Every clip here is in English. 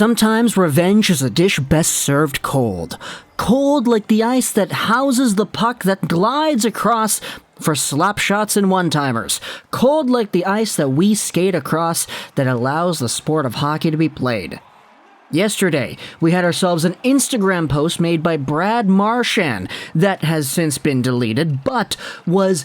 Sometimes revenge is a dish best served cold. Cold like the ice that houses the puck that glides across for slap shots and one-timers. Cold like the ice that we skate across that allows the sport of hockey to be played. Yesterday, we had ourselves an Instagram post made by Brad Marchand that has since been deleted, but was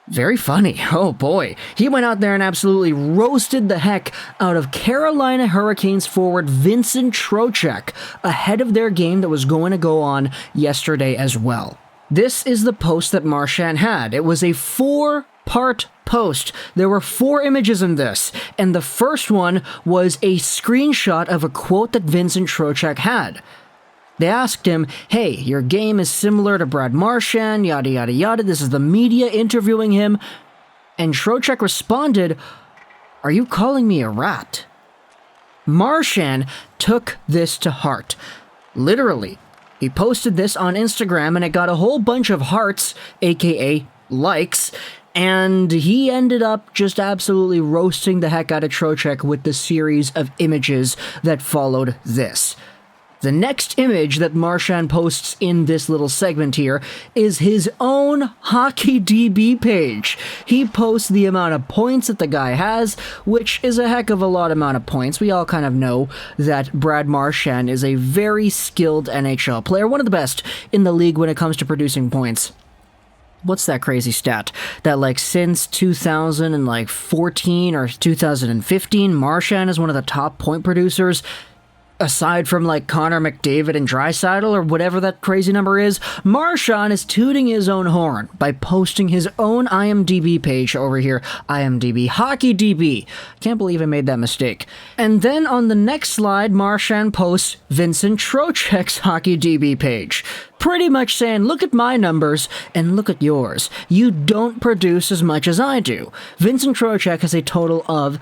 very funny. Oh boy. He went out there and absolutely roasted the heck out of Carolina Hurricanes forward Vincent Trocheck ahead of their game that was going to go on yesterday as well. This is the post that Marchand had. It was a 4-part post. There were 4 images in this, and the first one was a screenshot of a quote that Vincent Trocheck had. They asked him, hey, your game is similar to Brad Marchand, yada yada yada, this is the media interviewing him, and Trocheck responded, are you calling me a rat? Marchand took this to heart. Literally. He posted this on Instagram and it got a whole bunch of hearts, aka likes, and he ended up just absolutely roasting the heck out of Trocheck with the series of images that followed this. The next image that Marchand posts in this little segment here is his own HockeyDB page. He posts the amount of points that the guy has, which is a heck of a lot amount of points. We all kind of know that Brad Marchand is a very skilled NHL player, one of the best in the league when it comes to producing points. What's that crazy stat? That since 2014 or 2015, Marchand is one of the top point producers. Aside from Connor McDavid and Draisaitl or whatever that crazy number is, Marchand is tooting his own horn by posting his own IMDb page over here, IMDb, HockeyDB. Can't believe I made that mistake. And then on the next slide, Marchand posts Vincent Trocheck's HockeyDB page. Pretty much saying, look at my numbers and look at yours. You don't produce as much as I do. Vincent Trocheck has a total of,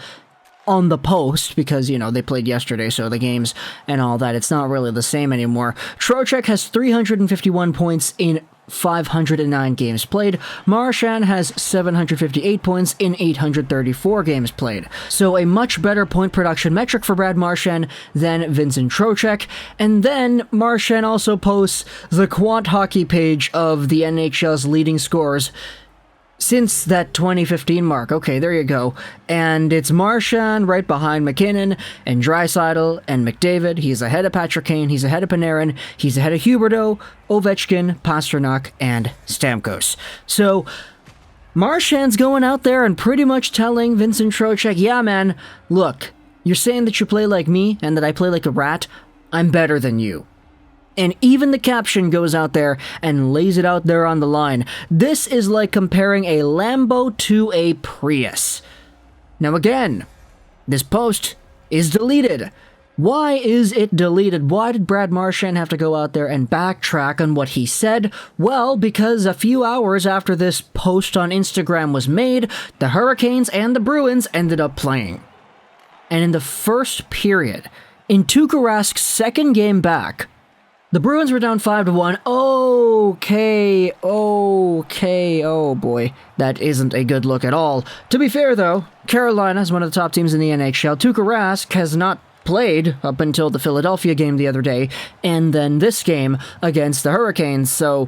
on the post, because, they played yesterday, so the games and all that, it's not really the same anymore. Trocheck has 351 points in 509 games played. Marchand has 758 points in 834 games played. So a much better point production metric for Brad Marchand than Vincent Trocheck. And then Marchand also posts the Quant Hockey page of the NHL's leading scorers since that 2015 mark. Okay, there you go. And it's Marchand right behind McKinnon and Draisaitl and McDavid. He's ahead of Patrick Kane. He's ahead of Panarin. He's ahead of Huberdeau, Ovechkin, Pastrnak, and Stamkos. So Marchand's going out there and pretty much telling Vincent Trocheck, yeah, man, look, you're saying that you play like me and that I play like a rat. I'm better than you. And even the caption goes out there and lays it out there on the line. This is like comparing a Lambo to a Prius. Now again, this post is deleted. Why is it deleted? Why did Brad Marchand have to go out there and backtrack on what he said? Well, because a few hours after this post on Instagram was made, the Hurricanes and the Bruins ended up playing. And in the first period, in Tuukka Rask's second game back, the Bruins were down 5-1. Okay, oh boy. That isn't a good look at all. To be fair, though, Carolina is one of the top teams in the NHL. Tuukka Rask has not played up until the Philadelphia game the other day, and then this game against the Hurricanes, so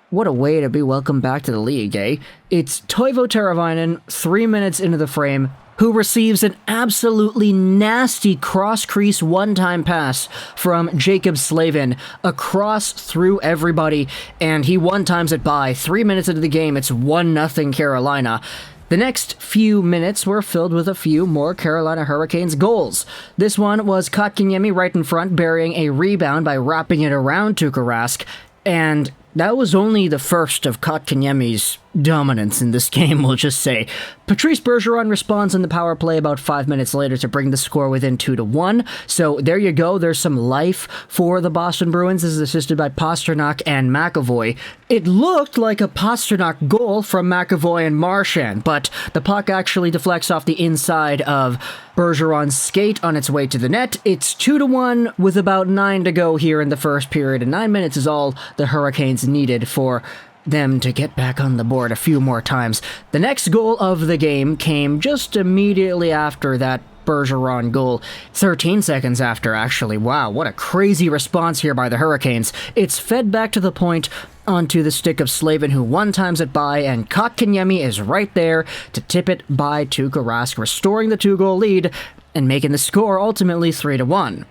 what a way to be welcomed back to the league, eh? It's Teuvo Teravainen, 3 minutes into the frame, who receives an absolutely nasty cross-crease one-time pass from Jacob Slavin across through everybody, and he one-times it by. 3 minutes into the game, it's 1-0 Carolina. The next few minutes were filled with a few more Carolina Hurricanes goals. This one was Kotkaniemi right in front, burying a rebound by wrapping it around Tuukka Rask, and that was only the first of Kotkaniemi's dominance in this game, we'll just say. Patrice Bergeron responds on the power play about 5 minutes later to bring the score within 2-1. So there you go, there's some life for the Boston Bruins. This is assisted by Pastrnak and McAvoy. It looked like a Pastrnak goal from McAvoy and Marchand, but the puck actually deflects off the inside of Bergeron's skate on its way to the net. It's 2-1 with about 9 to go here in the first period, and 9 minutes is all the Hurricanes needed for them to get back on the board a few more times. The next goal of the game came just immediately after that Bergeron goal 13 seconds after, actually. Wow, what a crazy response here by the Hurricanes. It's fed back to the point onto the stick of Slavin, who one-times it by, and Kotkaniemi is right there to tip it by Tuukka Rask, restoring the 2-goal lead and making the score ultimately 3-1.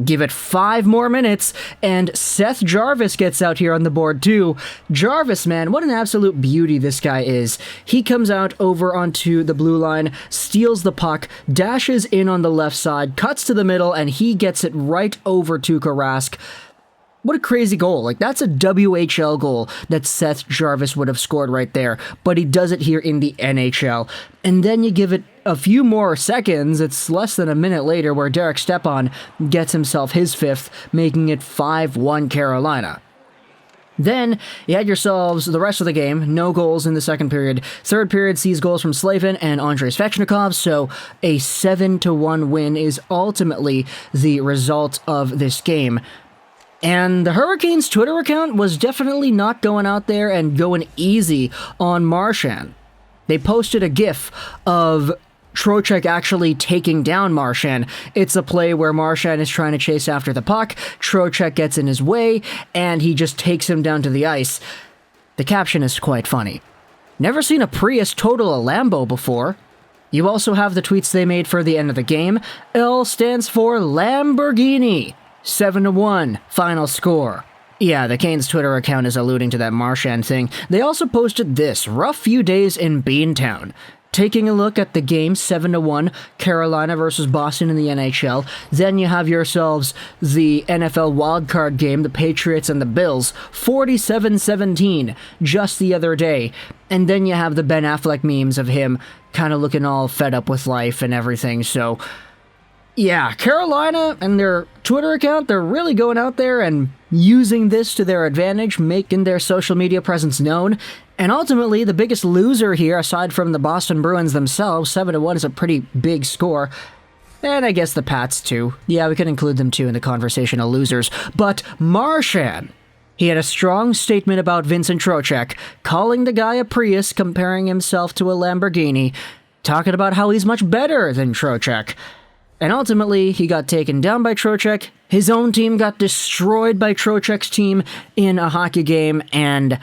Give it 5 more minutes, and Seth Jarvis gets out here on the board too. Jarvis, man, what an absolute beauty this guy is. He comes out over onto the blue line, steals the puck, dashes in on the left side, cuts to the middle, and he gets it right over Tuukka Rask. What a crazy goal. Like, that's a WHL goal that Seth Jarvis would have scored right there, but he does it here in the NHL. And then you give it a few more seconds, it's less than a minute later, where Derek Stepan gets himself his 5th, making it 5-1 Carolina. Then, you had yourselves the rest of the game, no goals in the second period. Third period sees goals from Slavin and Andrei Svechnikov, so a 7-1 win is ultimately the result of this game. And the Hurricanes' Twitter account was definitely not going out there and going easy on Marchand. They posted a GIF of Trocheck actually taking down Marchand. It's a play where Marchand is trying to chase after the puck, Trocheck gets in his way, and he just takes him down to the ice. The caption is quite funny. Never seen a Prius total a Lambo before. You also have the tweets they made for the end of the game. L stands for Lamborghini. 7-1, final score. Yeah, the Canes' Twitter account is alluding to that Marchand thing. They also posted this, rough few days in Beantown. Taking a look at the game, 7-1, Carolina versus Boston in the NHL. Then you have yourselves the NFL wildcard game, the Patriots and the Bills, 47-17, just the other day. And then you have the Ben Affleck memes of him kind of looking all fed up with life and everything, so yeah, Carolina and their Twitter account, they're really going out there and using this to their advantage, making their social media presence known. And ultimately, the biggest loser here, aside from the Boston Bruins themselves, 7-1 is a pretty big score. And I guess the Pats too. Yeah, we could include them too in the conversation of losers. But Marchand, he had a strong statement about Vincent Trocheck, calling the guy a Prius, comparing himself to a Lamborghini, talking about how he's much better than Trocheck. And ultimately, he got taken down by Trocheck. His own team got destroyed by Trocheck's team in a hockey game, and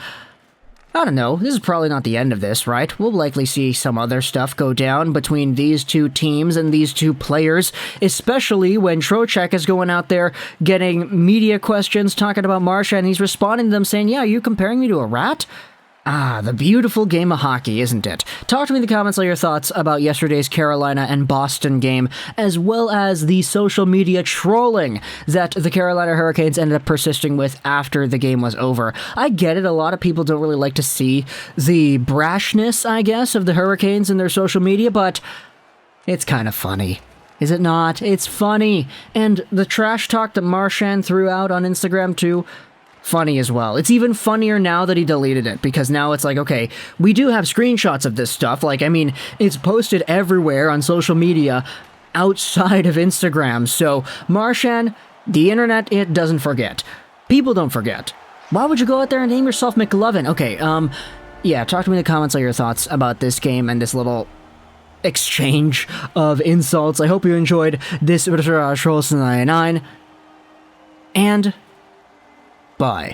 I don't know, this is probably not the end of this, right? We'll likely see some other stuff go down between these two teams and these two players, especially when Trocheck is going out there getting media questions talking about Marchand, and he's responding to them saying, yeah, are you comparing me to a rat? Ah, the beautiful game of hockey, isn't it? Talk to me in the comments all your thoughts about yesterday's Carolina and Boston game, as well as the social media trolling that the Carolina Hurricanes ended up persisting with after the game was over. I get it, a lot of people don't really like to see the brashness, I guess, of the Hurricanes in their social media, but it's kind of funny. Is it not? It's funny. And the trash talk that Marchand threw out on Instagram too, funny as well. It's even funnier now that he deleted it, because now it's like, okay, we do have screenshots of this stuff. Like, I mean, it's posted everywhere on social media outside of Instagram. So, Marchand, the internet, it doesn't forget. People don't forget. Why would you go out there and name yourself McLovin? Okay, yeah, talk to me in the comments all your thoughts about this game and this little exchange of insults. I hope you enjoyed this Trolls 99, and bye.